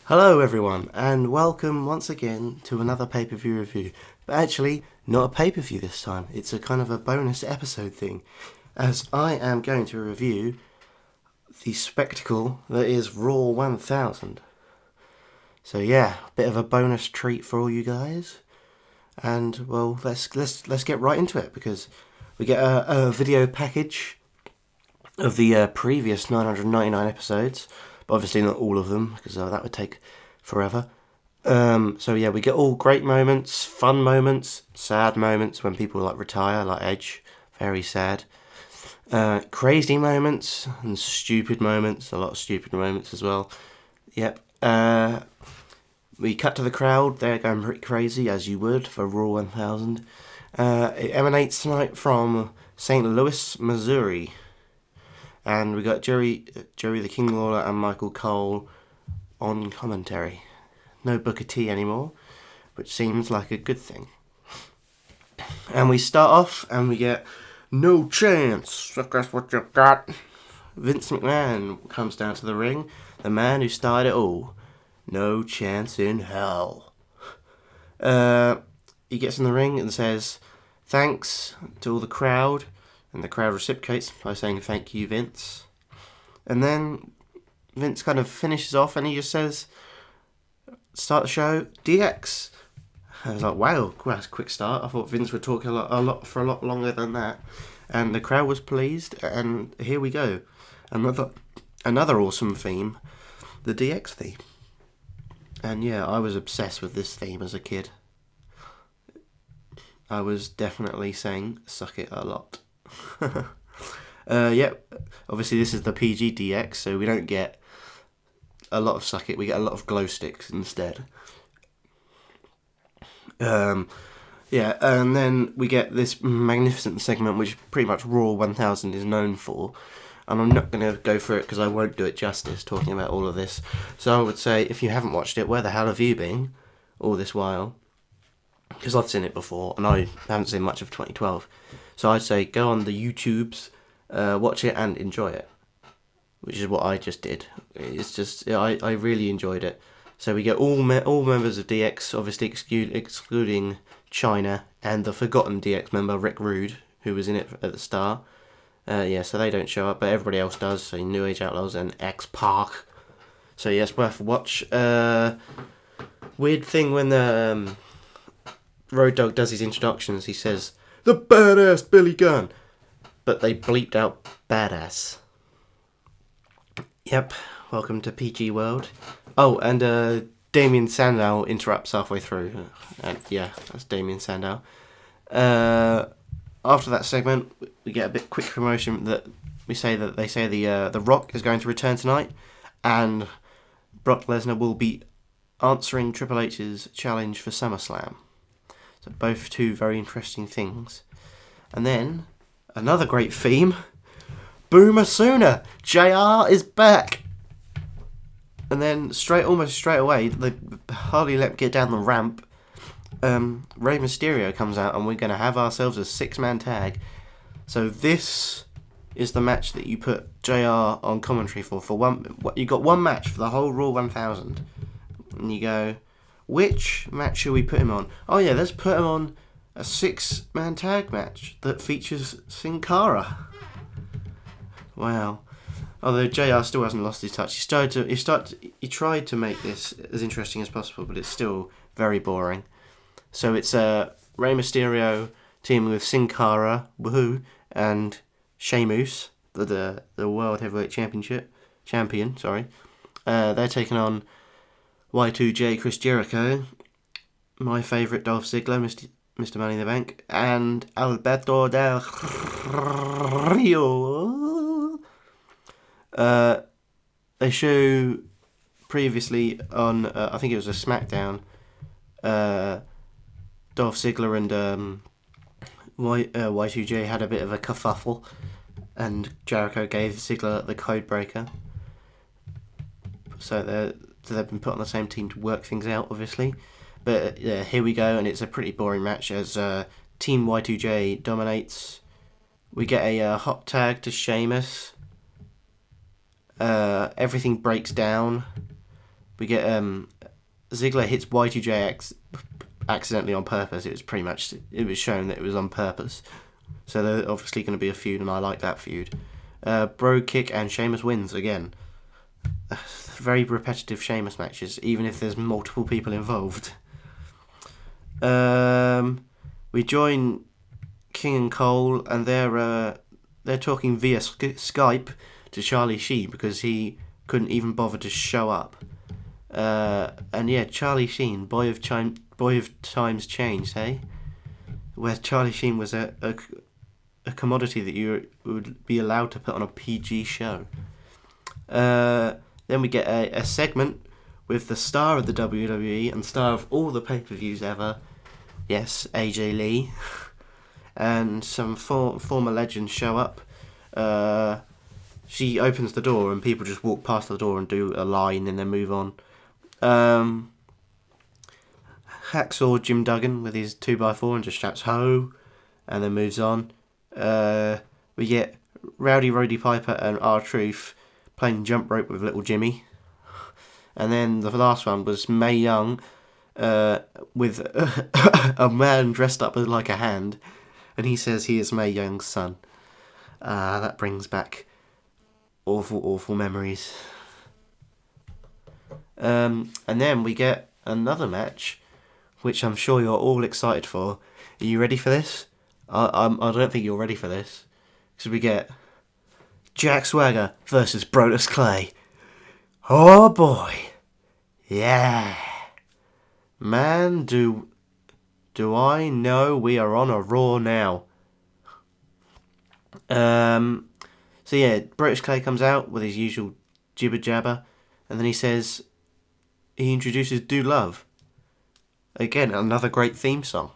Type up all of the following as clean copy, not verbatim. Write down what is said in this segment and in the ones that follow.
Hello everyone, and welcome once again to another pay-per-view review. But actually, not a pay-per-view this time. It's a kind of a bonus episode thing, as I am going to review the spectacle that is Raw 1000. So yeah, a bit of a bonus treat for all you guys. And well, let's get right into it, because we get a video package of the previous 999 episodes, but obviously not all of them, because that would take forever. So yeah, we get all great moments, fun moments, sad moments when people retire, like Edge, very sad. Crazy moments and stupid moments, a lot of stupid moments as well. Yep. We cut to the crowd, they're going pretty crazy, as you would for Raw 1000. It emanates tonight from St. Louis, Missouri. And we got Jerry the King Lawler and Michael Cole on commentary. No Booker T anymore, which seems like a good thing. And we start off and we get "No chance, that's what you got." Vince McMahon comes down to the ring, the man who started it all. No chance in hell. He gets in the ring and says thanks to all the crowd, and the crowd reciprocates by saying thank you, Vince. And then Vince kind of finishes off and he just says, start the show, DX. I was like, wow, that's a quick start. I thought Vince would talk a lot longer than that. And the crowd was pleased, and here we go. Another awesome theme, the DX theme. And yeah, I was obsessed with this theme as a kid. I was definitely saying suck it a lot. Obviously this is the PG DX, so we don't get a lot of suck it, we get a lot of glow sticks instead. And then we get this magnificent segment which pretty much Raw 1000 is known for. And I'm not going to go through it because I won't do it justice talking about all of this. So I would say, if you haven't watched it, where the hell have you been all this while? Because I've seen it before, and I haven't seen much of 2012. So I'd say go on the YouTubes, watch it and enjoy it. Which is what I just did. It's just, I really enjoyed it. So we get all members of DX, obviously excluding China, and the forgotten DX member, Rick Rude, who was in it at the start. So they don't show up, but everybody else does. So New Age Outlaws and X-Pac. So yes, worth a watch. Weird thing when the Road Dogg does his introductions, he says, "The badass Billy Gunn," but they bleeped out badass. Yep, welcome to PG World. Oh, and Damien Sandow interrupts halfway through. And yeah, that's Damien Sandow. After that segment, we get a bit quick promotion that they say the Rock is going to return tonight, and Brock Lesnar will be answering Triple H's challenge for SummerSlam. So both two very interesting things. And then another great theme, Boomer Sooner, JR is back. And then almost straight away, they hardly let him get down the ramp. Rey Mysterio comes out and we're going to have ourselves a 6-man tag. So this is the match that you put JR on commentary for one. You got one match for the whole Raw 1000, and you go, which match should we put him on? Oh yeah, let's put him on a 6-man tag match that features Sin Cara. Wow. Although JR still hasn't lost his touch. He tried to make this as interesting as possible, but it's still very boring. So it's Rey Mysterio teaming with Sin Cara, woohoo, and Sheamus, the World Heavyweight Champion. They're taking on Y2J, Chris Jericho, my favourite Dolph Ziggler, Mr. Money in the Bank, and Alberto Del Rio. They show previously on, I think it was a SmackDown, Dolph Ziggler and Y2J had a bit of a kerfuffle, and Jericho gave Ziggler the code breaker. So they've been put on the same team to work things out, obviously. But here we go, and it's a pretty boring match as Team Y2J dominates. We get a hot tag to Sheamus. Everything breaks down We get Ziggler hits Y2J accidentally on purpose. It was shown that it was on purpose. So there's obviously going to be a feud, and I like that feud. Bro kick and Sheamus wins again. Very repetitive Sheamus matches, even if there's multiple people involved. We join King and Cole, and they're talking via Skype to Charlie Sheen because he couldn't even bother to show up. And yeah, Charlie Sheen, boy of times changed, hey? Where Charlie Sheen was a commodity that you would be allowed to put on a PG show. Then we get a segment with the star of the WWE and star of all the pay-per-views ever. Yes, AJ Lee. And some former legends show up. She opens the door and people just walk past the door and do a line and then move on. Hacksaw Jim Duggan with his 2x4 and just shouts ho and then moves on. We get Rowdy Roddy Piper and R-Truth playing jump rope with little Jimmy. And then the last one was Mae Young with a man dressed up as like a hand, and he says he is Mae Young's son. That brings back awful memories. And then we get another match, which I'm sure you're all excited for. Are you ready for this? I don't think you're ready for this. Because we get Jack Swagger versus Brodus Clay. Oh boy. Yeah. Man, do I know we are on a Raw now. So yeah, Brodus Clay comes out with his usual jibber jabber, and then he introduces Do Love. Again, another great theme song.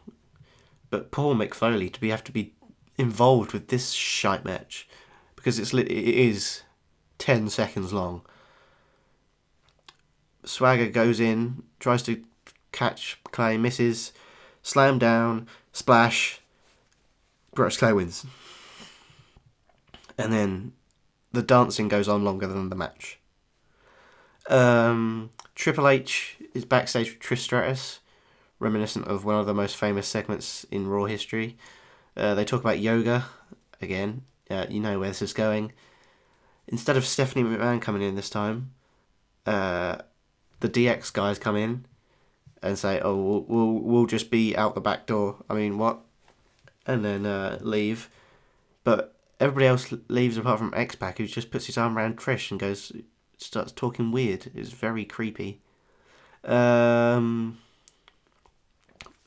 But poor Mick Foley have to be involved with this shite match, because it is 10 seconds long. Swagger goes in, tries to catch Clay, misses, slam down, splash, Brodus Clay wins. And then the dancing goes on longer than the match. Triple H is backstage with Trish Stratus, reminiscent of one of the most famous segments in Raw history. They talk about yoga again. You know where this is going. Instead of Stephanie McMahon coming in this time, the DX guys come in and say, "Oh, we'll just be out the back door." I mean, what? And then leave. But everybody else leaves apart from X-Pac, who just puts his arm around Trish and starts talking weird. It's very creepy. And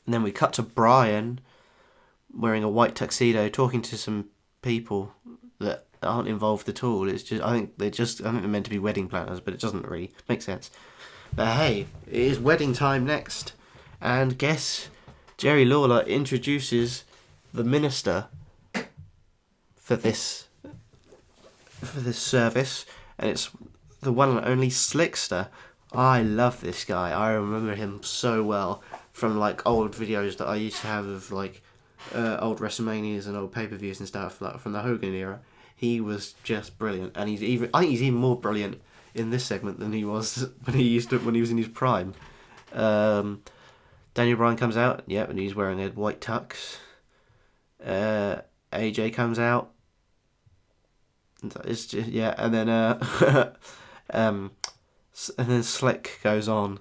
then we cut to Brian wearing a white tuxedo talking to some people that aren't involved at all. It's just I think they're meant to be wedding planners, but it doesn't really make sense. But hey, it is wedding time next, and guess Jerry Lawler introduces the minister for this service, and it's the one and only Slickster. I love this guy. I remember him so well from like old videos that I used to have of like old WrestleManias and old pay-per-views and stuff, like from the Hogan era. He was just brilliant, and I think he's even more brilliant in this segment than he was when he was in his prime. Daniel Bryan comes out, and he's wearing a white tux. AJ comes out. It's just, and then and then Slick goes on,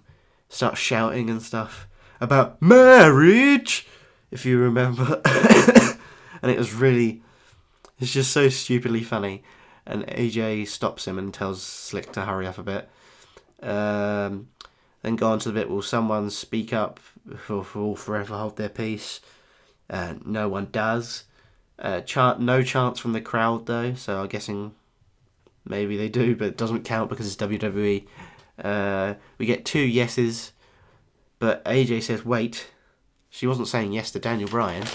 starts shouting and stuff about marriage, if you remember. And it's just so stupidly funny. And AJ stops him and tells Slick to hurry up a bit. Then go on to the bit, will someone speak up for all forever hold their peace? No one does. No chants from the crowd though, so I'm guessing maybe they do, but it doesn't count because it's WWE. We get 2 yeses, but AJ says wait. She wasn't saying yes to Daniel Bryan,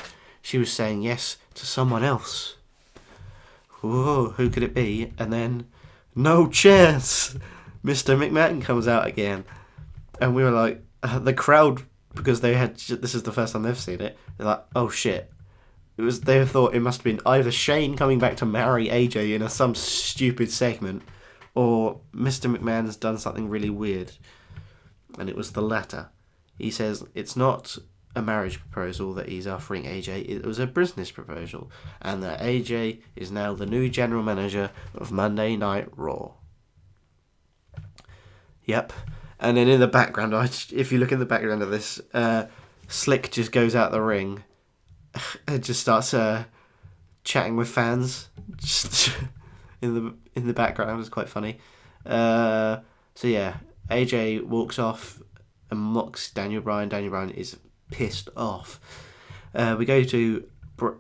she was saying yes to someone else. Whoa, who could it be? And then, no chance! Mr. McMahon comes out again. And we were like, the crowd, because this is the first time they've seen it, they're like, oh shit. They thought it must have been either Shane coming back to marry AJ in some stupid segment, or Mr. McMahon's done something really weird. and it was the latter. He says it's not a marriage proposal that he's offering AJ, it was a business proposal, and that AJ is now the new general manager of Monday Night Raw. Yep. And then in the background, if you look in the background of this, Slick just goes out the ring and just starts chatting with fans just in the background. It's quite funny. So yeah, AJ walks off and mocks Daniel Bryan. Daniel Bryan is pissed off. We go to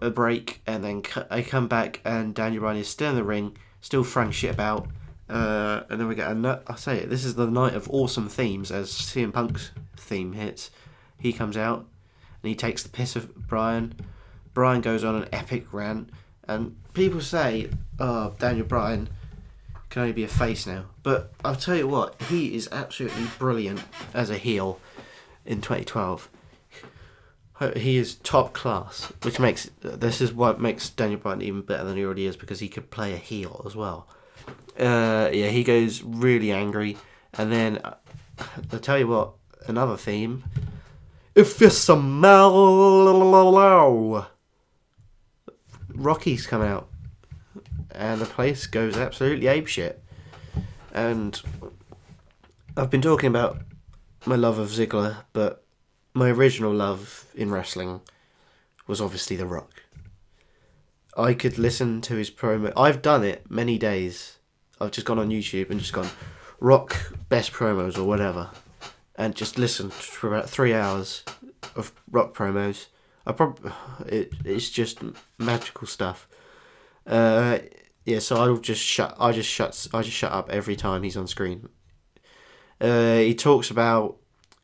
a break, and then I come back, and Daniel Bryan is still in the ring, still throwing shit about. And then we get I say it, this is the night of awesome themes as CM Punk's theme hits. He comes out and he takes the piss of Bryan. Bryan goes on an epic rant, and people say, "Oh, Daniel Bryan can only be a face now." But I'll tell you what, he is absolutely brilliant as a heel in 2012. He is top class, which makes this is what makes Daniel Bryan even better than he already is, because he could play a heel as well. Yeah, he goes really angry, and then I'll tell you what, another theme. If you smell, Rocky's come out, and the place goes absolutely apeshit. And I've been talking about my love of Ziggler, but my original love in wrestling was obviously The Rock. I could listen to his promo. I've done it many days. I've just gone on YouTube and just gone Rock best promos or whatever, and just listened for about 3 hours of Rock promos. It's just magical stuff. Yeah, so I just shut up every time he's on screen. He talks about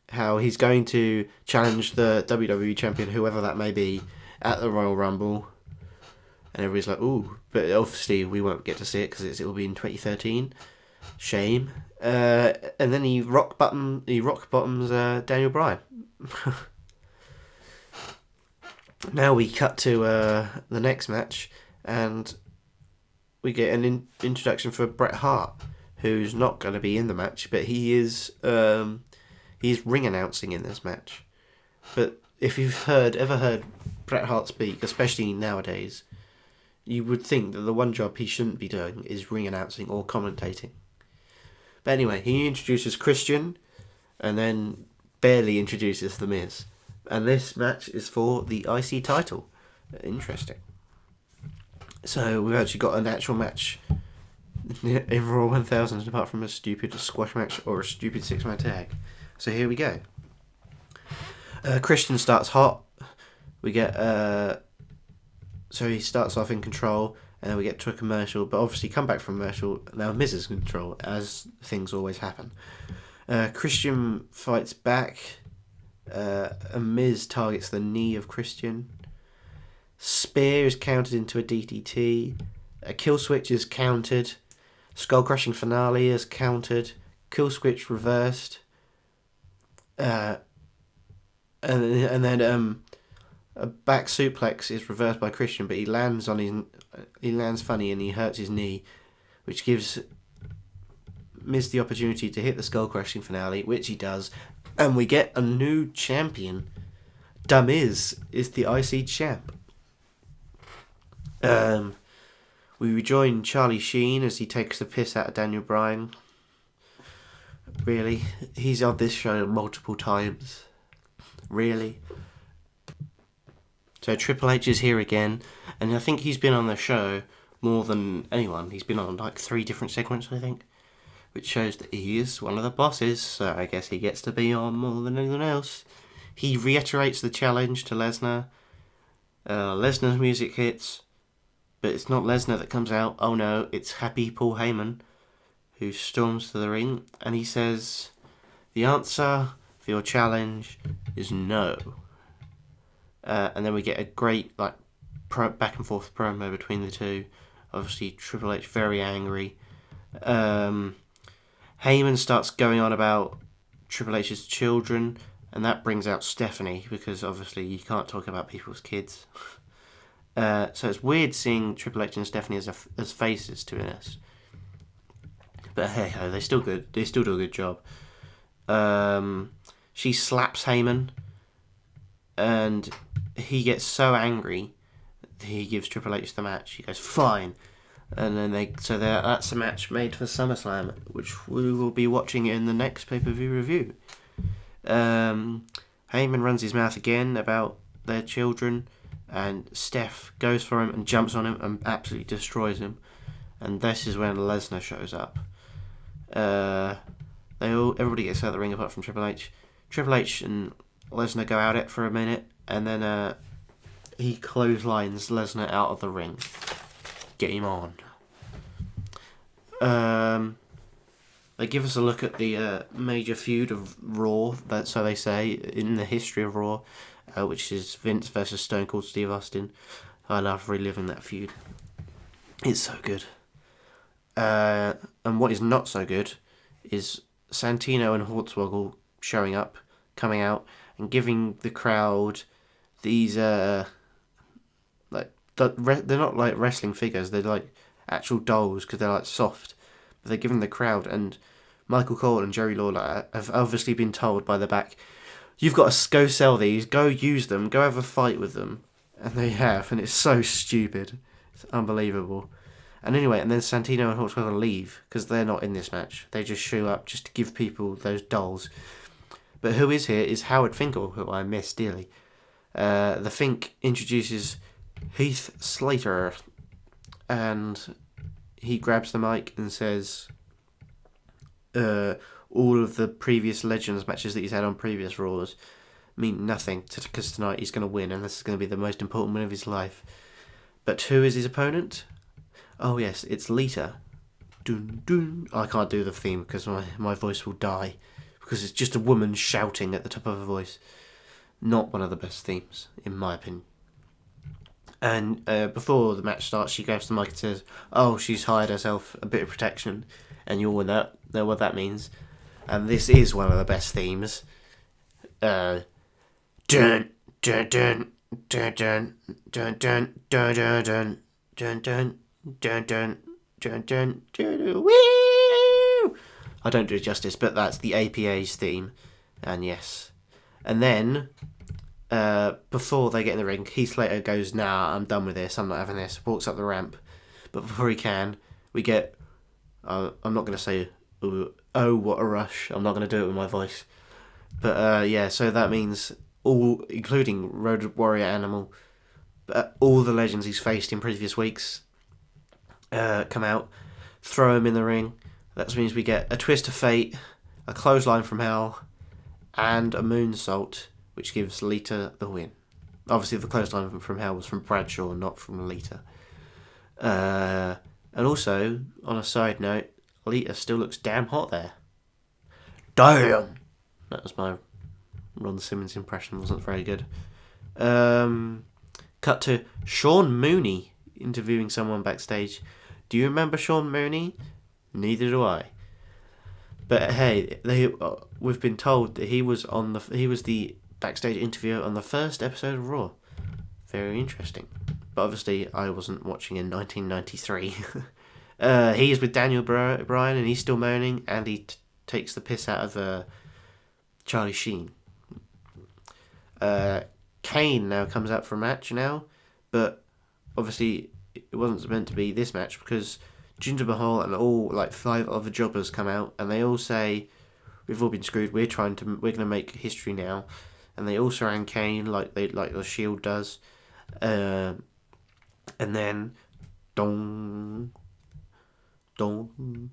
how he's going to challenge the WWE champion, whoever that may be, at the Royal Rumble. And everybody's like, ooh, but obviously we won't get to see it because it will be in 2013. Shame. And then he rock bottoms Daniel Bryan. Now we cut to the next match, and we get an introduction for Bret Hart, who's not going to be in the match, but he's ring announcing in this match. But if you've ever heard Bret Hart speak, especially nowadays, you would think that the one job he shouldn't be doing is ring announcing or commentating. But anyway, he introduces Christian, and then barely introduces The Miz. And this match is for the IC title. Interesting. So we've actually got an actual match in Raw 1000, apart from a stupid squash match or a stupid 6-man tag. So here we go. Christian starts hot. We get... So he starts off in control, and then we get to a commercial, but obviously come back from commercial, now Miz is in control, as things always happen. Christian fights back, and Miz targets the knee of Christian. Spear is countered into a DDT. A kill switch is countered. Skull crushing finale is countered. Kill switch reversed. And then a back suplex is reversed by Christian, but he lands funny and he hurts his knee, which gives Miz the opportunity to hit the skull crushing finale, which he does, and we get a new champion. The Miz is the IC champ. We rejoin Charlie Sheen as he takes the piss out of Daniel Bryan. Really? He's on this show multiple times. Really? So Triple H is here again, and I think he's been on the show more than anyone. He's been on like 3 different segments, I think, which shows that he is one of the bosses, so I guess he gets to be on more than anyone else. He reiterates the challenge to Lesnar. Lesnar's music hits, but it's not Lesnar that comes out. Oh no, it's happy Paul Heyman, who storms to the ring, and he says, the answer for your challenge is no. And then we get a great back and forth promo between the two. Obviously, Triple H very angry. Heyman starts going on about Triple H's children, and that brings out Stephanie, because obviously you can't talk about people's kids. So it's weird seeing Triple H and Stephanie as faces, to be honest. But hey ho, they're still good. They still do a good job. She slaps Heyman, and he gets so angry he gives Triple H the match. He goes, fine. And then that's a match made for SummerSlam, which we will be watching in the next pay-per-view review. Heyman runs his mouth again about their children, and Steph goes for him and jumps on him and absolutely destroys him. And this is when Lesnar shows up. Everybody gets out of the ring apart from Triple H. Triple H and Lesnar go at it for a minute, and then he clotheslines Lesnar out of the ring. Get him on. They give us a look at the major feud of Raw, so they say, in the history of Raw, which is Vince versus Stone Cold Steve Austin. I love reliving that feud. It's so good. And what is not so good is Santino and Hornswoggle showing up, coming out, and giving the crowd these they're not like wrestling figures, they're like actual dolls because they're like soft, but they're giving the crowd, and Michael Cole and Jerry Lawler have obviously been told by the back, you've got to go sell these, go use them, go have a fight with them, and they have, and it's so stupid, it's unbelievable. And anyway, and then Santino and Hornswoggle leave because they're not in this match. They just show up just to give people those dolls. But who is here is Howard Finkel, who I miss dearly. The Fink introduces Heath Slater, and he grabs the mic and says all of the previous Legends matches that he's had on previous Raws mean nothing because tonight he's going to win, and this is going to be the most important win of his life. But who is his opponent? Oh yes, it's Lita. Dun, dun. I can't do the theme because my voice will die, because it's just a woman shouting at the top of her voice. Not one of the best themes, in my opinion. And before the match starts, she grabs the mic and says, oh, she's hired herself a bit of protection, and you all know what that means. And this is one of the best themes. Dun, dun, dun, dun, dun, dun, dun, dun, dun, dun, dun, dun, dun. Dun, dun, dun, dun, dun, woo! I don't do it justice, but that's the APA's theme, and yes. And then, before they get in the ring, Heath Slater goes, nah, I'm done with this, I'm not having this, walks up the ramp. But before he can, we get, I'm not going to say, oh, what a rush, I'm not going to do it with my voice. But yeah, so that means all, including Road Warrior Animal, all the legends he's faced in previous weeks, come out, throw him in the ring. That means we get a twist of fate, a clothesline from hell, and a moonsault, which gives Lita the win. Obviously, the clothesline from hell was from Bradshaw, not from Lita. And also, on a side note, Lita still looks damn hot there. Damn! That was my Ron Simmons impression, wasn't very good. Cut to Sean Mooney interviewing someone backstage. Do you remember Sean Mooney? Neither do I. But hey, we've been told that he was the backstage interviewer on the first episode of Raw. Very interesting. But obviously, I wasn't watching in 1993. He is with Daniel Bryan, and he's still moaning, and he takes the piss out of Charlie Sheen. Kane now comes out for a match now, but obviously it wasn't meant to be this match because Jinder Mahal and all like 5 other jobbers come out, and they all say, we've all been screwed, we're going to make history now, and they all surround Kane like the Shield does, and then dong dong,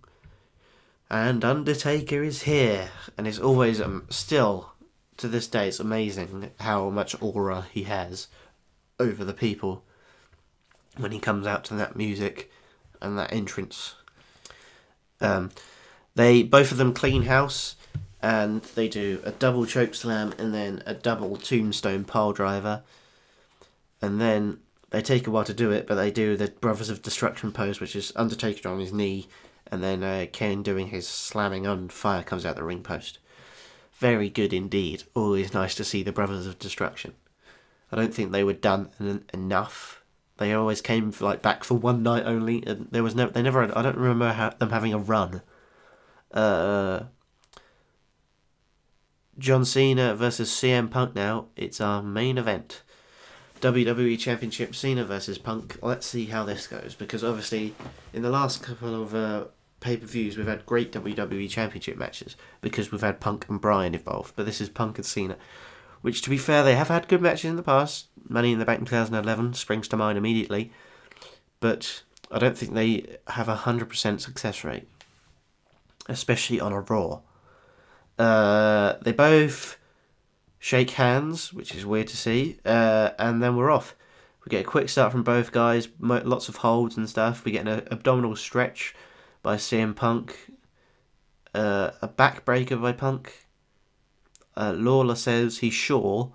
and Undertaker is here, and it's always still to this day it's amazing how much aura he has over the people when he comes out to that music and that entrance. They both of them clean house, and they do a double choke slam and then a double tombstone pile driver, and then they take a while to do it, but they do the Brothers of Destruction pose, which is Undertaker on his knee, and then Kane doing his slamming on fire comes out the ring post. Very good indeed. Always nice to see the Brothers of Destruction. I don't think they were done enough. They always came back for one night only, and I don't remember them having a run. John Cena versus CM Punk now. It's our main event. WWE Championship, Cena versus Punk. Let's see how this goes, because obviously in the last couple of pay-per-views we've had great WWE Championship matches because we've had Punk and Bryan involved, but this is Punk and Cena, which, to be fair, they have had good matches in the past. Money in the Bank in 2011 springs to mind immediately, but I don't think they have a 100% success rate, especially on a Raw. They both shake hands, which is weird to see, and then we're off. We get a quick start from both guys, lots of holds and stuff. We get an abdominal stretch by CM Punk, a backbreaker by Punk. Lawler says he's sure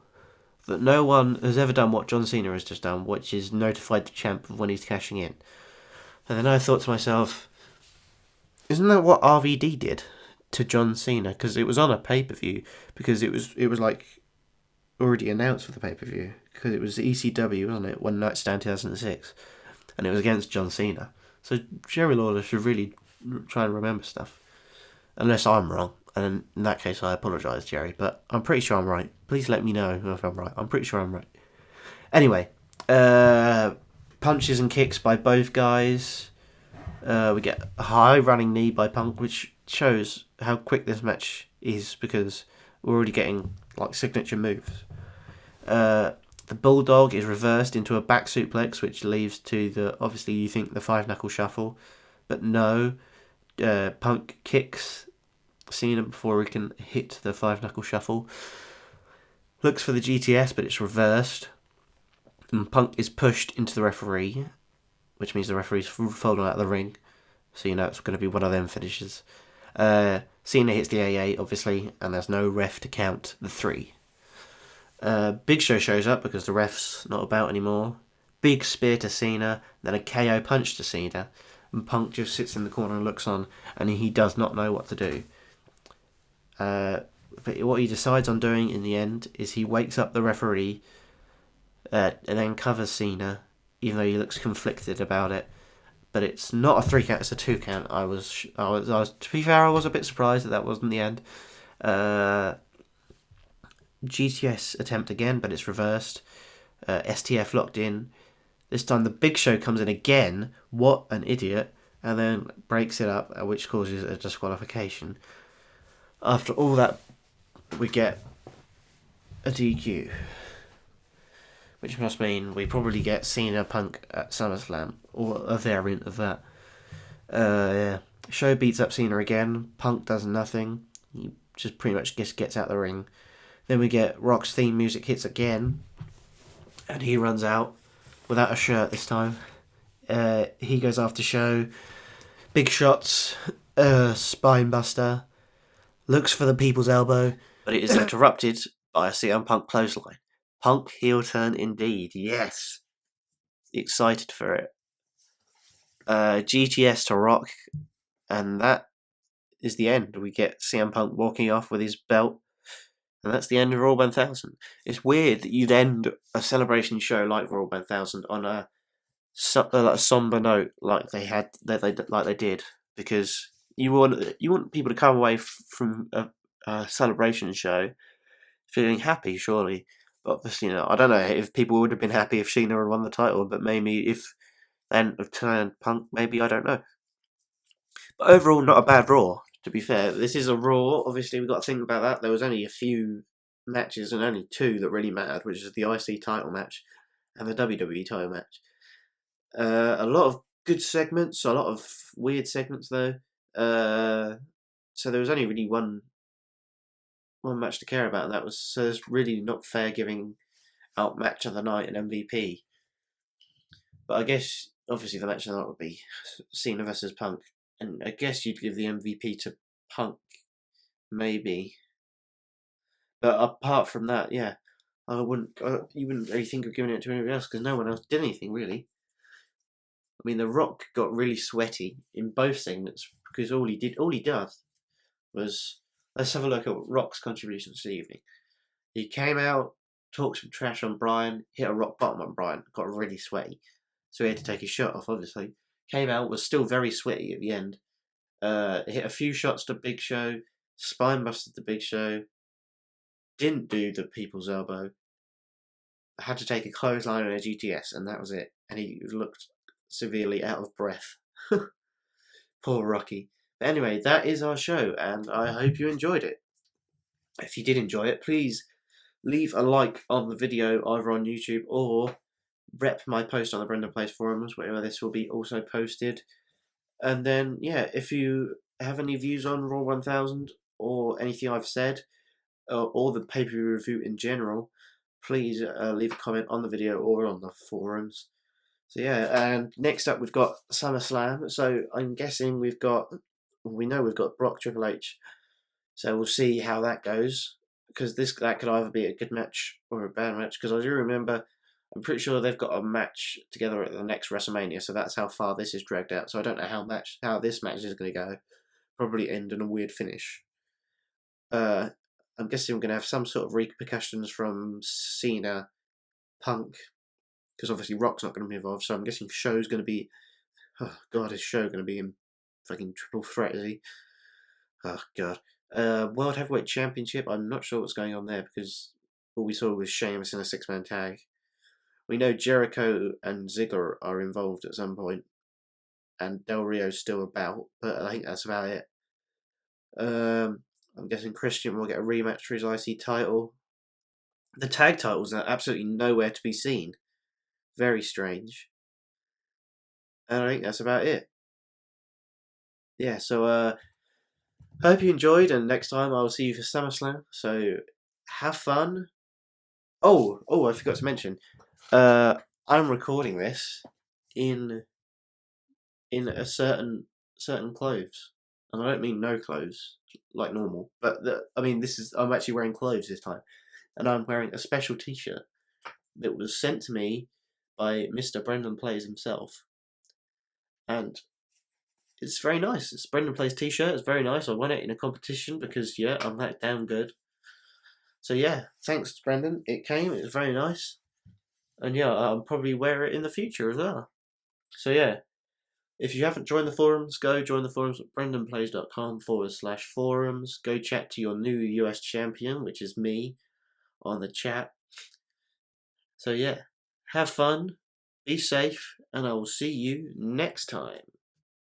that no one has ever done what John Cena has just done, which is notified the champ of when he's cashing in. And then I thought to myself, isn't that what RVD did to John Cena? Because it was on a pay-per-view, because it was like already announced for the pay-per-view, because it was ECW, wasn't it? One Night Stand 2006, and it was against John Cena. So Jerry Lawler should really try and remember stuff, unless I'm wrong. And in that case, I apologise, Jerry, but I'm pretty sure I'm right. Please let me know if I'm right. I'm pretty sure I'm right. Anyway, punches and kicks by both guys. We get a high running knee by Punk, which shows how quick this match is, because we're already getting like signature moves. The Bulldog is reversed into a back suplex, which leads to the, obviously you think, the 5-knuckle shuffle, but no. Punk kicks Cena before he can hit the 5-knuckle shuffle. Looks for the GTS, but it's reversed. And Punk is pushed into the referee, which means the referee's fallen out of the ring. So you know it's going to be one of them finishes. Cena hits the AA, obviously, and there's no ref to count the 3. Big Show shows up because the ref's not about anymore. Big spear to Cena, then a KO punch to Cena. And Punk just sits in the corner and looks on, and he does not know what to do. But what he decides on doing in the end is he wakes up the referee and then covers Cena, even though he looks conflicted about it. But it's not a 3 count; it's a 2 count. I was. To be fair, I was a bit surprised that wasn't the end. GTS attempt again, but it's reversed. STF locked in. This time the Big Show comes in again. What an idiot! And then breaks it up, which causes a disqualification. After all that, we get a DQ, which must mean we probably get Cena Punk at SummerSlam, or a variant of that. Show beats up Cena again. Punk does nothing. He just pretty much just gets out the ring. Then we get Rock's theme music hits again, and he runs out without a shirt this time. He goes after Show. Big shots. Spine buster. Looks for the people's elbow, but it is interrupted by a CM Punk clothesline. Punk heel turn indeed, yes. Excited for it. GTS to Rock, and that is the end. We get CM Punk walking off with his belt, and that's the end of Raw 1000. It's weird that you'd end a celebration show like Raw 1000 on a somber note like they did, because you want people to come away from a celebration show feeling happy, surely. But obviously, I don't know if people would have been happy if Cena had won the title, but maybe if then turned Punk, maybe, I don't know. But overall, not a bad Raw, to be fair. This is a Raw, obviously we've got to think about that. There was only a few matches, and only 2 that really mattered, which is the IC title match and the WWE title match. A lot of good segments, a lot of weird segments though. So there was only really one match to care about, and that was, so it's really not fair giving out match of the night and MVP. But I guess obviously the match of the night would be Cena versus Punk, and I guess you'd give the MVP to Punk, maybe. But apart from that, yeah, I wouldn't. You wouldn't really think of giving it to anybody else, because no one else did anything really. I mean, The Rock got really sweaty in both segments, because all he does was, let's have a look at Rock's contributions this evening. He came out, talked some trash on Bryan, hit a rock bottom on Bryan, got really sweaty, so he had to take his shirt off, obviously. Came out, was still very sweaty at the end. Hit a few shots to Big Show, spine busted the Big Show, didn't do the people's elbow. I had to take a clothesline and a GTS, and that was it. And he looked severely out of breath. Poor Rocky. But anyway, that is our show, and I hope you enjoyed it. If you did enjoy it, please leave a like on the video either on YouTube or rep my post on the Brendan Place forums, where this will be also posted. And then, yeah, if you have any views on Raw 1000 or anything I've said, or the pay-per-view review in general, please leave a comment on the video or on the forums. So yeah, and next up we've got SummerSlam. So I'm guessing we know we've got Brock Triple H. So we'll see how that goes, because that could either be a good match or a bad match. Because I do remember, I'm pretty sure they've got a match together at the next WrestleMania. So that's how far this is dragged out. So I don't know how this match is going to go. Probably end in a weird finish. I'm guessing we're going to have some sort of repercussions from Cena, Punk, because obviously Rock's not going to be involved. So I'm guessing Show's going to be, oh god, is Show going to be in fucking triple threat? Is he? Oh god. World Heavyweight Championship, I'm not sure what's going on there, because all we saw was Sheamus in a 6-man tag. We know Jericho and Ziggler are involved at some point, and Del Rio's still about, but I think that's about it. I'm guessing Christian will get a rematch for his IC title. The tag titles are absolutely nowhere to be seen. Very strange. And I think that's about it. Yeah, so I hope you enjoyed, and next time I'll see you for SummerSlam. So have fun. Oh, I forgot to mention. I'm recording this in a certain clothes, and I don't mean no clothes like normal, but I'm actually wearing clothes this time, and I'm wearing a special T-shirt that was sent to me by Mr. Brendan Plays himself, and it's very nice. It's Brendan Plays T-shirt. It's very nice. I won it in a competition because I'm that damn good. So yeah, thanks Brendan. It came. It was very nice, and I'll probably wear it in the future as well. So yeah. If you haven't joined the forums, go join the forums at brendanplays.com/forums. Go chat to your new US champion, which is me, on the chat. So yeah, have fun, be safe, and I will see you next time.